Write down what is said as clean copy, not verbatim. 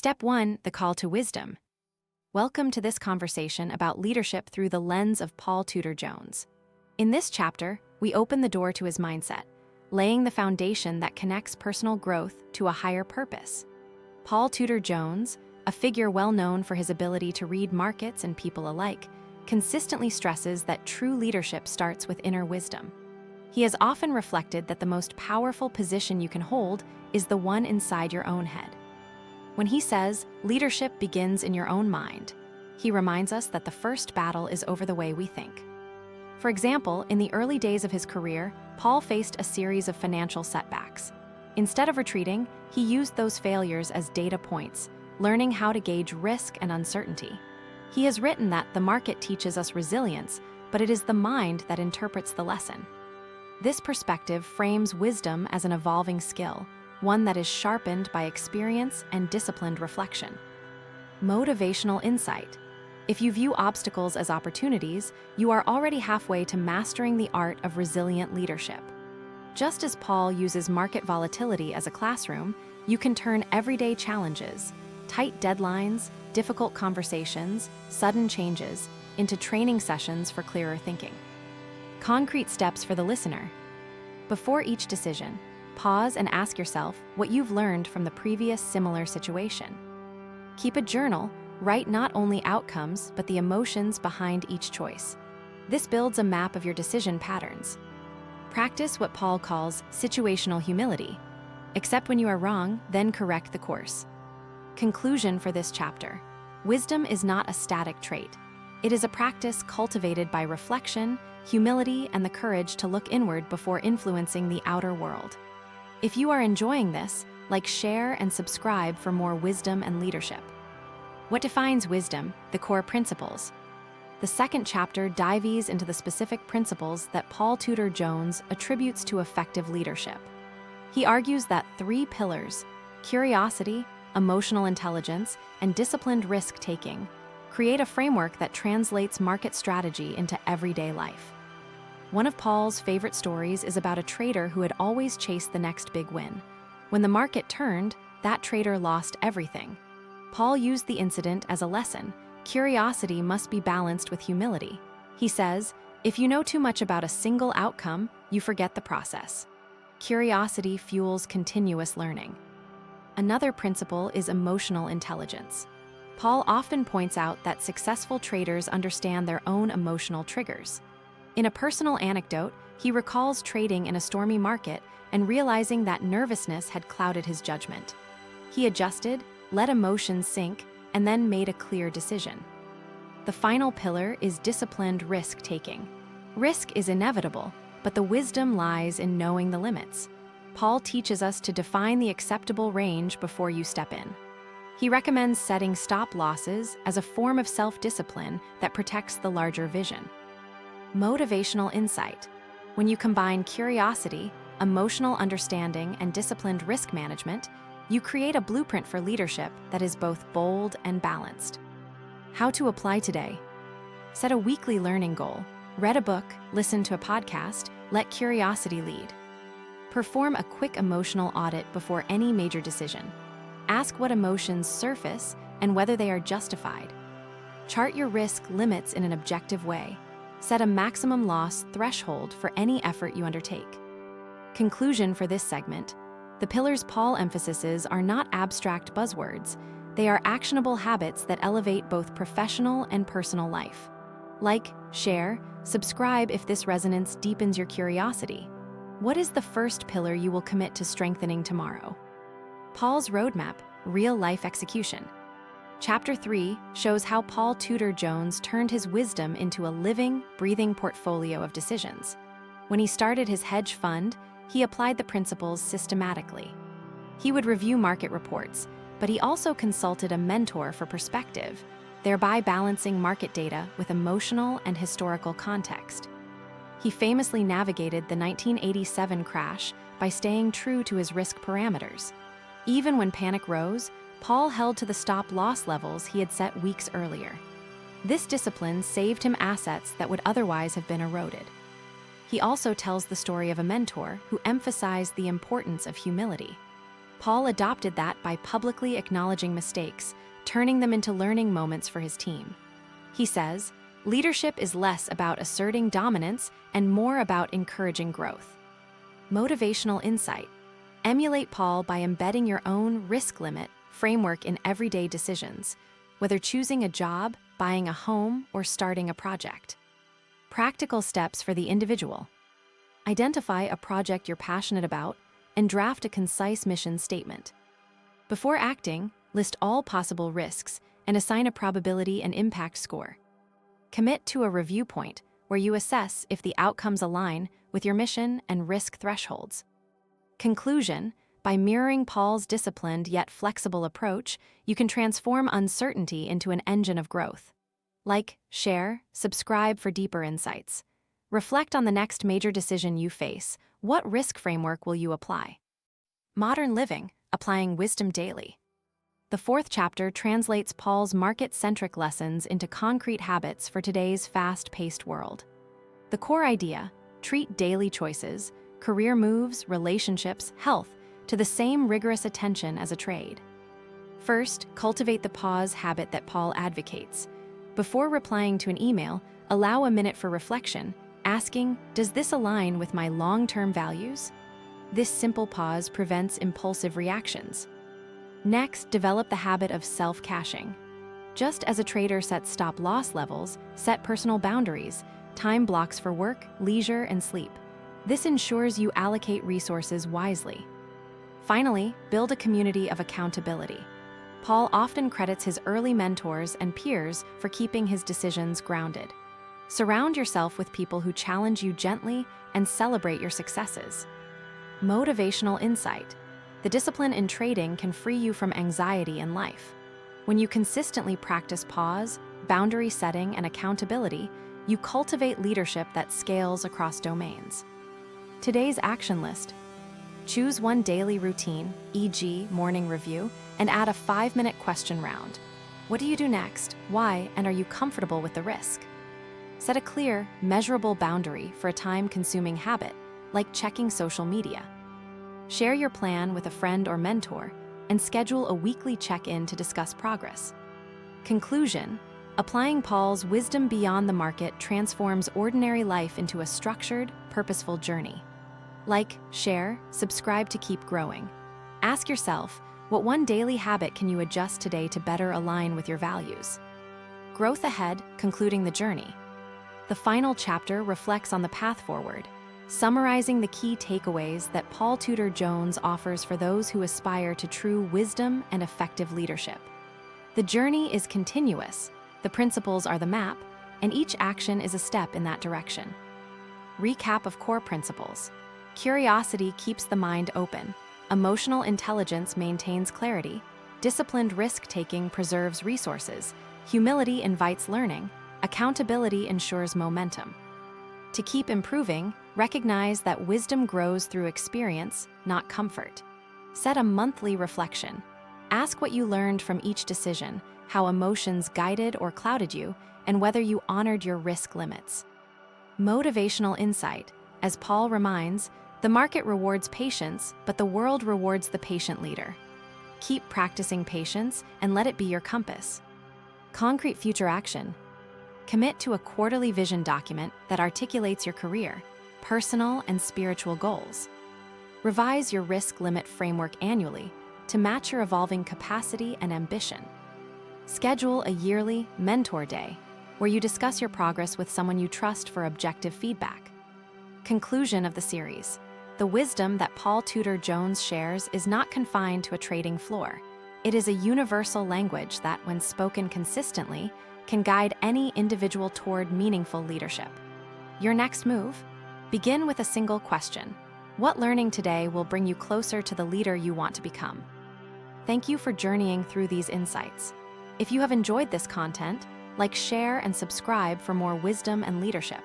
Step 1, the call to wisdom. Welcome to this conversation about leadership through the lens of Paul Tudor Jones. In this chapter, we open the door to his mindset, laying the foundation that connects personal growth to a higher purpose. Paul Tudor Jones, a figure well known for his ability to read markets and people alike, consistently stresses that true leadership starts with inner wisdom. He has often reflected that the most powerful position you can hold is the one inside your own head. When he says, leadership begins in your own mind, he reminds us that the first battle is over the way we think. For example, in the early days of his career, Paul faced a series of financial setbacks. Instead of retreating, he used those failures as data points, learning how to gauge risk and uncertainty. He has written that the market teaches us resilience, but it is the mind that interprets the lesson. This perspective frames wisdom as an evolving skill, one that is sharpened by experience and disciplined reflection. Motivational insight. If you view obstacles as opportunities, you are already halfway to mastering the art of resilient leadership. Just as Paul uses market volatility as a classroom, you can turn everyday challenges, tight deadlines, difficult conversations, sudden changes, into training sessions for clearer thinking. Concrete steps for the listener. Before each decision, pause and ask yourself what you've learned from the previous similar situation. Keep a journal, write not only outcomes, but the emotions behind each choice. This builds a map of your decision patterns. Practice what Paul calls situational humility. Accept when you are wrong, then correct the course. Conclusion for this chapter. Wisdom is not a static trait. It is a practice cultivated by reflection, humility, and the courage to look inward before influencing the outer world. If you are enjoying this, share and subscribe for more wisdom and leadership. What defines wisdom? The core principles. The second chapter dives into the specific principles that Paul Tudor Jones attributes to effective leadership. He argues that 3 pillars, curiosity, emotional intelligence, and disciplined risk-taking, create a framework that translates market strategy into everyday life. One of Paul's favorite stories is about a trader who had always chased the next big win. When the market turned, that trader lost everything. Paul used the incident as a lesson. Curiosity must be balanced with humility. He says, if you know too much about a single outcome, you forget the process. Curiosity fuels continuous learning. Another principle is emotional intelligence. Paul often points out that successful traders understand their own emotional triggers. In a personal anecdote, he recalls trading in a stormy market and realizing that nervousness had clouded his judgment. He adjusted, let emotions sink, and then made a clear decision. The final pillar is disciplined risk-taking. Risk is inevitable, but the wisdom lies in knowing the limits. Paul teaches us to define the acceptable range before you step in. He recommends setting stop losses as a form of self-discipline that protects the larger vision. Motivational insight. When you combine curiosity, emotional understanding, and disciplined risk management, you create a blueprint for leadership that is both bold and balanced. How to apply today. Set a weekly learning goal. Read a book, listen to a podcast, let curiosity lead. Perform a quick emotional audit before any major decision. Ask what emotions surface and whether they are justified. Chart your risk limits in an objective way. Set a maximum loss threshold for any effort you undertake. Conclusion for this segment. The pillars Paul emphasizes are not abstract buzzwords. They are actionable habits that elevate both professional and personal life. Like, share, subscribe if this resonance deepens your curiosity. What is the first pillar you will commit to strengthening tomorrow? Paul's roadmap, real-life execution. Chapter 3 shows how Paul Tudor Jones turned his wisdom into a living, breathing portfolio of decisions. When he started his hedge fund, he applied the principles systematically. He would review market reports, but he also consulted a mentor for perspective, thereby balancing market data with emotional and historical context. He famously navigated the 1987 crash by staying true to his risk parameters. Even when panic rose, Paul held to the stop-loss levels he had set weeks earlier. This discipline saved him assets that would otherwise have been eroded. He also tells the story of a mentor who emphasized the importance of humility. Paul adopted that by publicly acknowledging mistakes, turning them into learning moments for his team. He says, "Leadership is less about asserting dominance and more about encouraging growth." Motivational insight. Emulate Paul by embedding your own risk limit framework in everyday decisions, whether choosing a job, buying a home, or starting a project. Practical steps for the individual. Identify a project you're passionate about and draft a concise mission statement. Before acting, list all possible risks and assign a probability and impact score. Commit to a review point where you assess if the outcomes align with your mission and risk thresholds. Conclusion: by mirroring Paul's disciplined yet flexible approach, you can transform uncertainty into an engine of growth. Like, share, subscribe for deeper insights. Reflect on the next major decision you face. What risk framework will you apply? Modern living, applying wisdom daily. The fourth chapter translates Paul's market-centric lessons into concrete habits for today's fast-paced world. The core idea: treat daily choices, career moves, relationships, health, to the same rigorous attention as a trade. First, cultivate the pause habit that Paul advocates. Before replying to an email, allow a minute for reflection, asking, "Does this align with my long-term values?" This simple pause prevents impulsive reactions. Next, develop the habit of self-caching. Just as a trader sets stop-loss levels, set personal boundaries, time blocks for work, leisure, and sleep. This ensures you allocate resources wisely. Finally, build a community of accountability. Paul often credits his early mentors and peers for keeping his decisions grounded. Surround yourself with people who challenge you gently and celebrate your successes. Motivational insight. The discipline in trading can free you from anxiety in life. When you consistently practice pause, boundary setting, and accountability, you cultivate leadership that scales across domains. Today's action list. Choose one daily routine, e.g., morning review, and add a 5-minute question round. What do you do next? Why? And are you comfortable with the risk? Set a clear, measurable boundary for a time-consuming habit, like checking social media. Share your plan with a friend or mentor, and schedule a weekly check-in to discuss progress. Conclusion: applying Paul's wisdom beyond the market transforms ordinary life into a structured, purposeful journey. Like, share, subscribe to keep growing. Ask yourself, what one daily habit can you adjust today to better align with your values? Growth ahead, concluding the journey. The final chapter reflects on the path forward, summarizing the key takeaways that Paul Tudor Jones offers for those who aspire to true wisdom and effective leadership. The journey is continuous, the principles are the map, and each action is a step in that direction. Recap of core principles. Curiosity keeps the mind open. Emotional intelligence maintains clarity. Disciplined risk-taking preserves resources. Humility invites learning. Accountability ensures momentum. To keep improving, recognize that wisdom grows through experience, not comfort. Set a monthly reflection. Ask what you learned from each decision, how emotions guided or clouded you, and whether you honored your risk limits. Motivational insight. As Paul reminds, the market rewards patience, but the world rewards the patient leader. Keep practicing patience and let it be your compass. Concrete future action. Commit to a quarterly vision document that articulates your career, personal, and spiritual goals. Revise your risk limit framework annually to match your evolving capacity and ambition. Schedule a yearly mentor day where you discuss your progress with someone you trust for objective feedback. Conclusion of the series. The wisdom that Paul Tudor Jones shares is not confined to a trading floor. It is a universal language that, when spoken consistently, can guide any individual toward meaningful leadership. Your next move? Begin with a single question. What learning today will bring you closer to the leader you want to become? Thank you for journeying through these insights. If you have enjoyed this content, like, share, and subscribe for more wisdom and leadership.